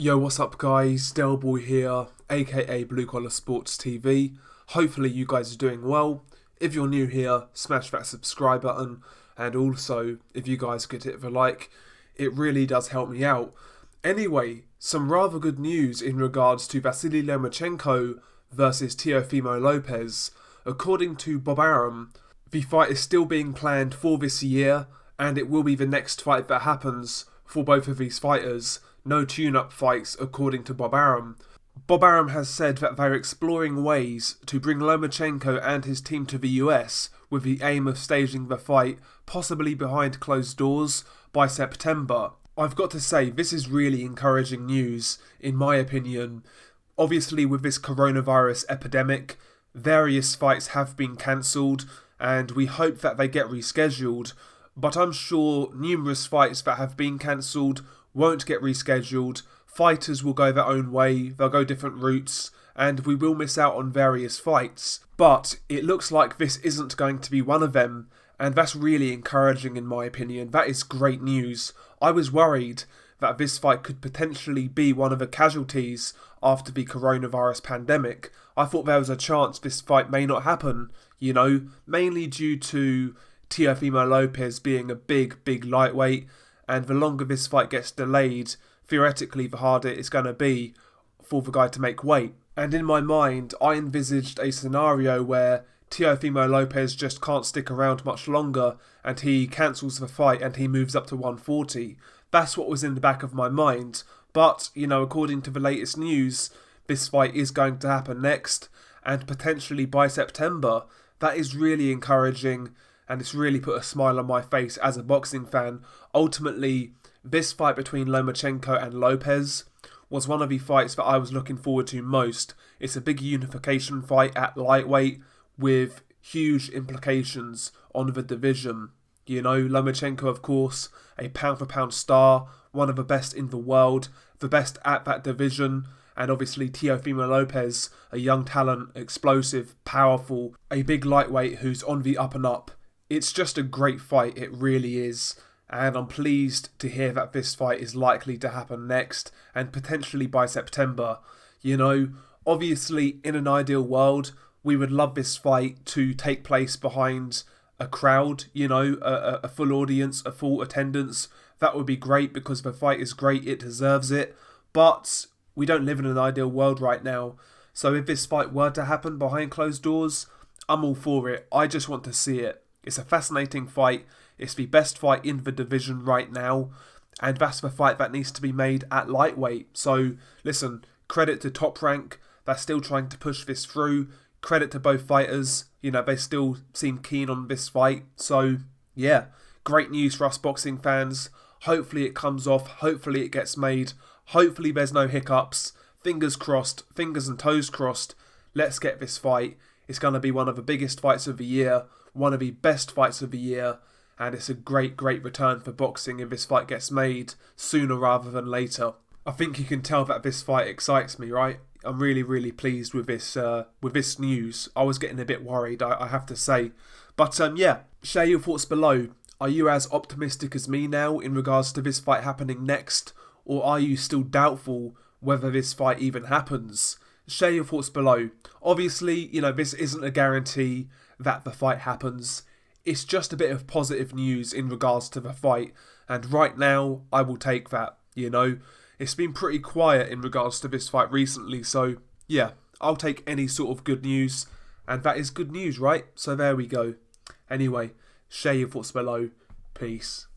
Yo, what's up guys? Delboy here, aka Blue Collar Sports TV. Hopefully you guys are doing well. If you're new here, smash that subscribe button, and also, if you guys could hit the like, it really does help me out. Anyway, some rather good news in regards to Vasyl Lomachenko versus Teofimo Lopez. According to Bob Arum, the fight is still being planned for this year, and it will be the next fight that happens for both of these fighters. No tune-up fights, according to Bob Arum. Bob Arum has said that they're exploring ways to bring Lomachenko and his team to the US with the aim of staging the fight, possibly behind closed doors, by September. I've got to say, this is really encouraging news, in my opinion. Obviously, with this coronavirus epidemic, various fights have been cancelled, and we hope that they get rescheduled. But I'm sure numerous fights that have been cancelled won't get rescheduled. Fighters will go their own way, they'll go different routes, and we will miss out on various fights. But it looks like this isn't going to be one of them, and that's really encouraging in my opinion. That is great news. I was worried that this fight could potentially be one of the casualties after the coronavirus pandemic. I thought there was a chance this fight may not happen, mainly due to Teofimo Lopez being a big lightweight, and the longer this fight gets delayed, theoretically the harder it's going to be for the guy to make weight. And in my mind, I envisaged a scenario where Teofimo Lopez just can't stick around much longer and he cancels the fight and he moves up to 140. That's what was in the back of my mind. But, according to the latest news, this fight is going to happen next, and potentially by September. That is really encouraging, and it's really put a smile on my face as a boxing fan. Ultimately, this fight between Lomachenko and Lopez was one of the fights that I was looking forward to most. It's a big unification fight at lightweight with huge implications on the division. Lomachenko, of course, a pound-for-pound star, one of the best in the world, the best at that division, and obviously Teofimo Lopez, a young talent, explosive, powerful, a big lightweight who's on the up and up. It's just a great fight, it really is, and I'm pleased to hear that this fight is likely to happen next, and potentially by September. Obviously, in an ideal world, we would love this fight to take place behind a crowd, a full audience, a full attendance. That would be great because the fight is great, it deserves it, but we don't live in an ideal world right now. So if this fight were to happen behind closed doors, I'm all for it. I just want to see it. It's a fascinating fight. It's the best fight in the division right now, and that's the fight that needs to be made at lightweight. So listen, credit to Top Rank. They're still trying to push this through. Credit to both fighters. They still seem keen on this fight. So yeah, great news for us boxing fans. Hopefully it comes off. Hopefully it gets made. Hopefully there's no hiccups. Fingers crossed. Fingers and toes crossed. Let's get this fight. It's going to be one of the biggest fights of the year. One of the best fights of the year. And it's a great return for boxing if this fight gets made sooner rather than later. I think you can tell that this fight excites me, right? I'm really pleased with this news. I was getting a bit worried, I have to say. But yeah, share your thoughts below. Are you as optimistic as me now in regards to this fight happening next? Or are you still doubtful whether this fight even happens? Share your thoughts below. Obviously, this isn't a guarantee that the fight happens. It's just a bit of positive news in regards to the fight. And right now, I will take that, It's been pretty quiet in regards to this fight recently. So, yeah, I'll take any sort of good news. And that is good news, right? So there we go. Anyway, share your thoughts below. Peace.